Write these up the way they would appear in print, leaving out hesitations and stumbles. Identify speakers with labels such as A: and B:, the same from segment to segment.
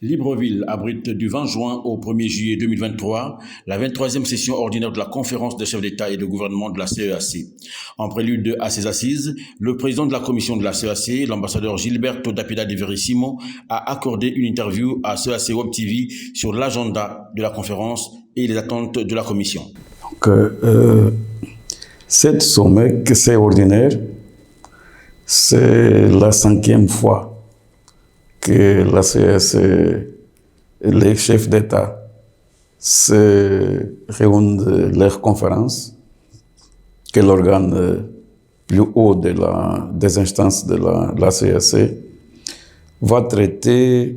A: Libreville abrite du 20 juin au 1er juillet 2023 la 23e session ordinaire de la conférence des chefs d'État et de gouvernement de la CEAC. En prélude à ces assises, le président de la commission de la CEAC, l'ambassadeur Gilberto Dapida de Verissimo, a accordé une interview à CEAC Web TV sur l'agenda de la conférence et les attentes de la commission.
B: Cette sommet, que c'est ordinaire, c'est la 5e fois que la CEAC et les chefs d'État se réunissent de leur conférence, que l'organe plus haut des instances de la CEAC va traiter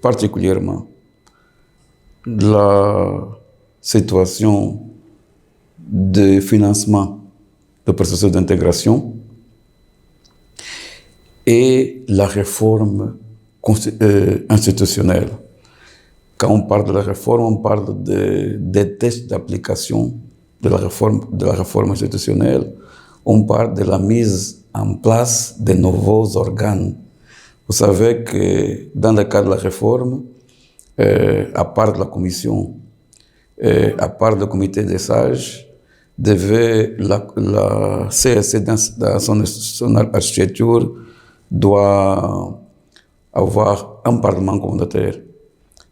B: particulièrement la situation de financement du processus d'intégration et la réforme institutionnelle. Quand on parle de la réforme, on parle des tests d'application de la réforme institutionnelle. On parle de la mise en place de nouveaux organes. Vous savez que dans le cadre de la réforme, à part de la commission, à part le comité des sages, la CEAC dans son architecture doit avoir un parlement communautaire,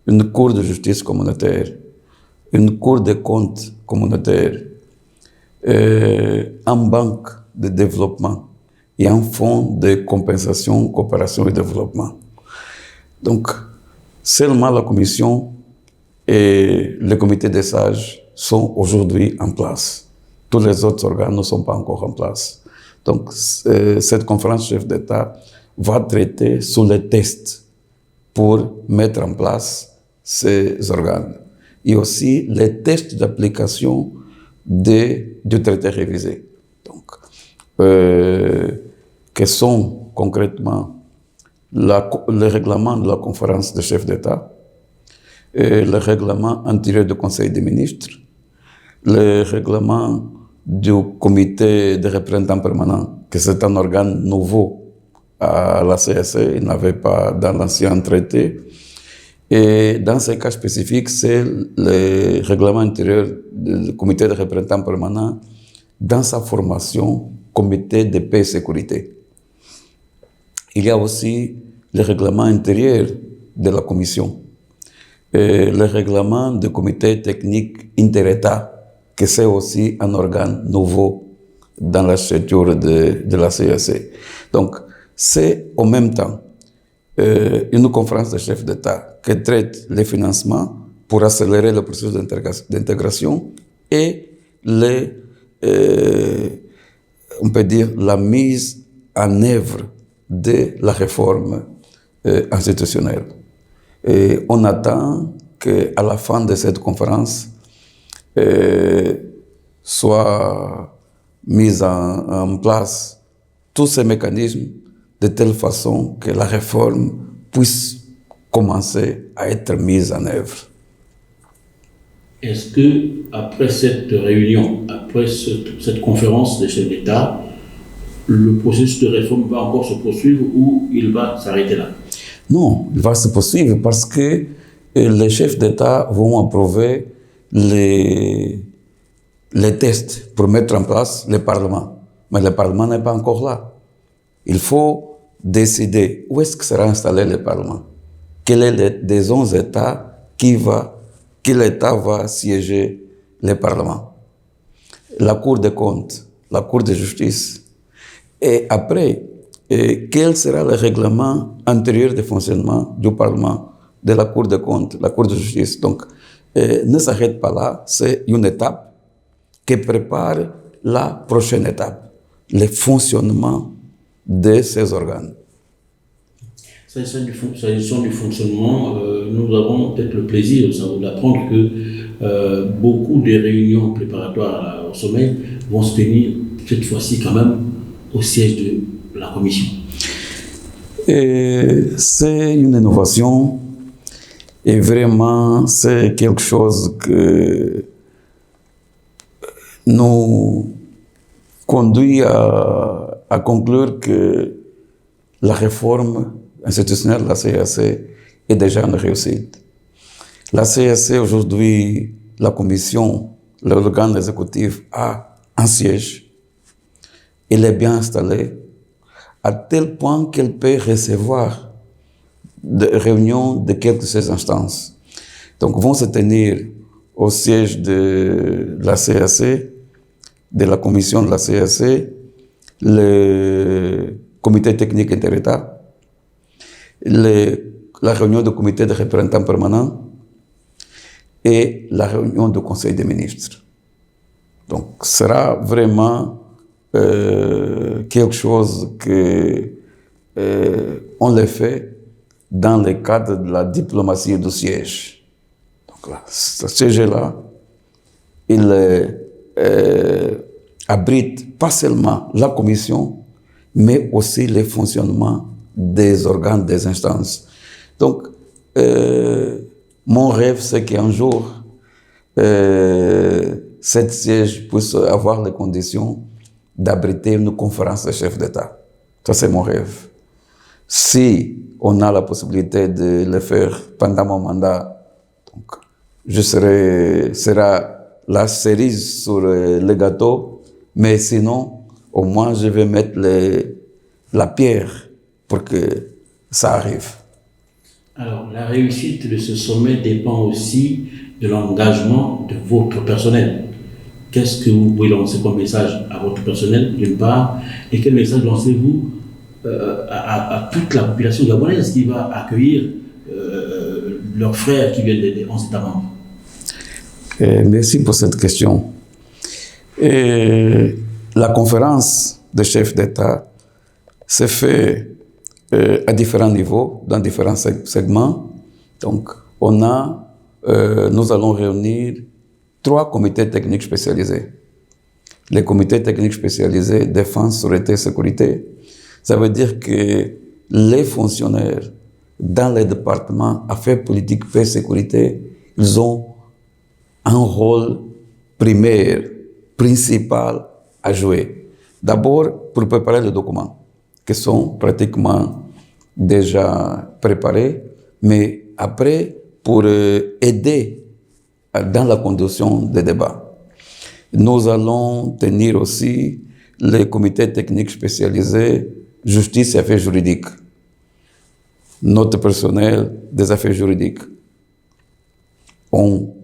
B: une cour de justice communautaire, une cour de comptes communautaire, une banque de développement et un fonds de compensation, coopération et développement. Donc, seulement la commission et le comité des sages sont aujourd'hui en place. Tous les autres organes ne sont pas encore en place. Donc, cette conférence chef d'État va traiter sur les tests pour mettre en place ces organes. Et aussi les tests d'application du traité révisé. Donc, que sont concrètement le règlement de la conférence des chefs d'État, le règlement intérieur du Conseil des ministres, le règlement du comité de représentants permanents, que c'est un organe nouveau à la CEAC, il n'avait pas dans l'ancien traité. Et dans ces cas spécifiques, c'est le règlement intérieur du comité de représentants permanents dans sa formation comité de paix et sécurité. Il y a aussi le règlement intérieur de la commission, et le règlement du comité technique inter-État, que c'est aussi un organe nouveau dans la structure de la CEAC. Donc, c'est en même temps une conférence de chefs d'État qui traite les financements pour accélérer le processus d'intégration et on peut dire la mise en œuvre de la réforme institutionnelle. Et on attend qu'à la fin de cette conférence, soit mis en place tous ces mécanismes de telle façon que la réforme puisse commencer à être mise en œuvre.
A: Est-ce que après cette réunion, après cette conférence des chefs d'État, le processus de réforme va encore se poursuivre ou il va s'arrêter là?
B: Non, il va se poursuivre parce que les chefs d'État vont approuver les tests pour mettre en place le Parlement. Mais le Parlement n'est pas encore là. Il faut décider où est-ce que sera installé le Parlement. Quel est des 11 États quel État va siéger le Parlement. La Cour des comptes, la Cour de justice. Et après, quel sera le règlement intérieur de fonctionnement du Parlement, de la Cour des comptes, la Cour de justice. Donc, ne s'arrête pas là, c'est une étape qui prépare la prochaine étape, le fonctionnement de ces organes.
A: S'agissant du fonctionnement, nous avons peut-être le plaisir d'apprendre que beaucoup des réunions préparatoires au sommet vont se tenir cette fois-ci quand même au siège de la commission.
B: C'est une innovation et vraiment c'est quelque chose que nous conduit à conclure que la réforme institutionnelle de la CEAC est déjà une réussite. La CAC, aujourd'hui, la commission, l'organe exécutif, a un siège. Il est bien installé, à tel point qu'elle peut recevoir des réunions de quelques de ces instances. Donc, vont se tenir au siège de la CAC, de la commission de la CAC, le comité technique inter-État, la réunion du comité de représentants permanents et la réunion du conseil des ministres. Donc, ce sera vraiment quelque chose que on le fait dans le cadre de la diplomatie du siège. Donc là, ce siège-là, il abrite pas seulement la commission, mais aussi le fonctionnement des organes, des instances. Donc, mon rêve, c'est qu'un jour, cette siège puisse avoir les conditions d'abriter une conférence de chefs d'État. Ça, c'est mon rêve. Si on a la possibilité de le faire pendant mon mandat, donc, sera la cerise sur le gâteau, mais sinon, au moins, je vais mettre la pierre pour que ça arrive.
A: Alors, la réussite de ce sommet dépend aussi de l'engagement de votre personnel. Qu'est-ce que vous pouvez lancer comme message à votre personnel, d'une part, et quel message lancez-vous à toute la population gabonaise qui va accueillir leurs frères qui viennent des 11 États membres?
B: Merci pour cette question. La conférence des chefs d'État se fait à différents niveaux, dans différents segments. Donc, nous allons réunir 3 comités techniques spécialisés. Les comités techniques spécialisés défense, sûreté, sécurité, ça veut dire que les fonctionnaires dans les départements affaires politiques, paix, sécurité, ils ont un rôle primaire, principal à jouer. D'abord, pour préparer les documents, qui sont pratiquement déjà préparés, mais après, pour aider dans la conduction des débats. Nous allons tenir aussi les comités techniques spécialisés justice et affaires juridiques. Notre personnel des affaires juridiques ont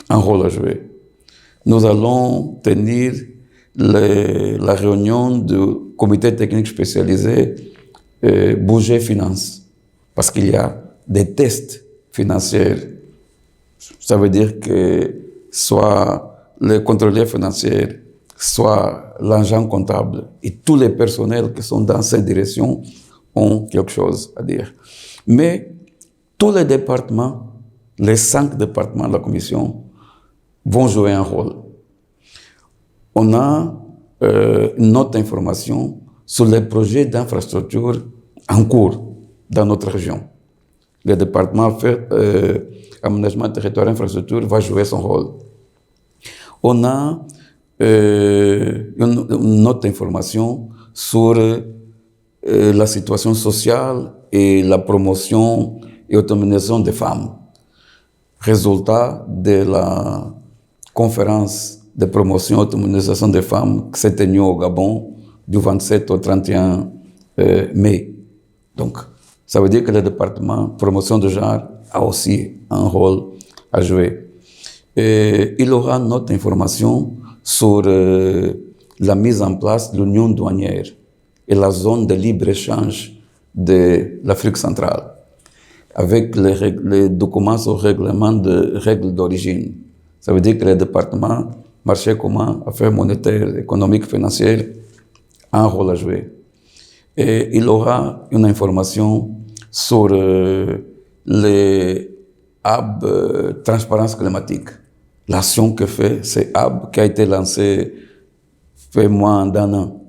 B: un rôle à jouer. Nous allons tenir la réunion du comité technique spécialisé budget finance, parce qu'il y a des tests financiers. Ça veut dire que soit le contrôleur financier, soit l'agent comptable et tous les personnels qui sont dans cette direction ont quelque chose à dire. Mais tous les départements, les 5 départements de la commission, vont jouer un rôle. On a une autre information sur les projets d'infrastructure en cours dans notre région. Le département aménagement, territoire, infrastructure va jouer son rôle. On a une autre information sur la situation sociale et la promotion et autonomisation des femmes. Résultat de la conférence de promotion et autonomisation des femmes qui s'est tenue au Gabon du 27 au 31 mai. Donc, ça veut dire que le département promotion de genre a aussi un rôle à jouer. Et il aura notre information sur la mise en place de l'union douanière et la zone de libre-échange de l'Afrique centrale, avec les documents sur règlement de règles d'origine. Ça veut dire que le département marché commun, affaires monétaires, économiques, financières, a un rôle à jouer. Et il aura une information sur les hubs transparence climatique. L'action que fait ce hub qui a été lancé fait moins d'un an.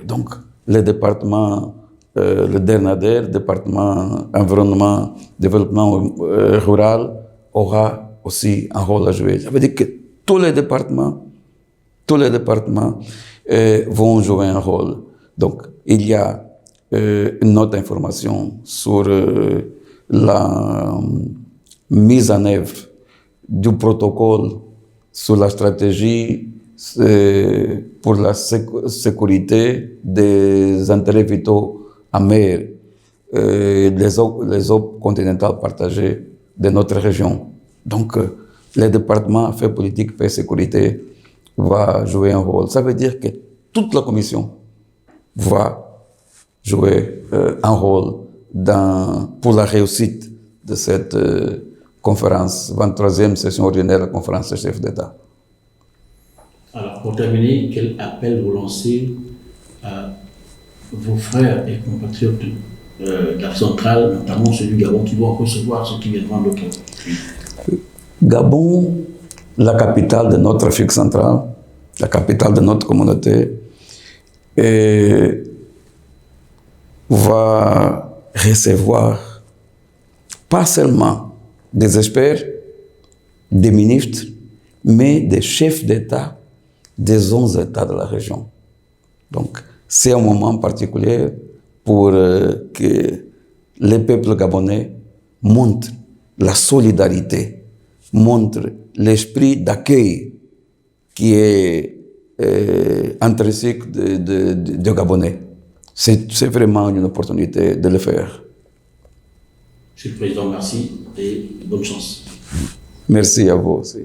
B: Donc, le département, le DERNADER, département environnement, développement rural, aura aussi un rôle à jouer. Ça veut dire que tous les départements vont jouer un rôle. Donc, il y a une autre information sur la mise en œuvre du protocole sur la stratégie pour la sécurité des intérêts vitaux en mer, les eaux continentales partagées de notre région. Donc, le département Affaires politiques, paix et sécurité va jouer un rôle. Ça veut dire que toute la commission va jouer un rôle pour la réussite de cette conférence, 23e session ordinaire de la conférence des chefs d'État.
A: Alors, pour terminer, quel appel vous lancez à vos frères et compatriotes de la centrale, notamment celui du Gabon, qui vont recevoir ceux qui viendront de l'autre pays?
B: Gabon, la capitale de notre Afrique centrale, la capitale de notre communauté, va recevoir pas seulement des experts, des ministres, mais des chefs d'État des 11 États de la région. Donc, c'est un moment particulier pour que les peuples gabonais montrent la solidarité, montrent l'esprit d'accueil qui est intrinsèque de Gabonais. C'est vraiment une opportunité de le faire.
A: Monsieur le Président, merci et bonne chance.
B: Merci à vous aussi.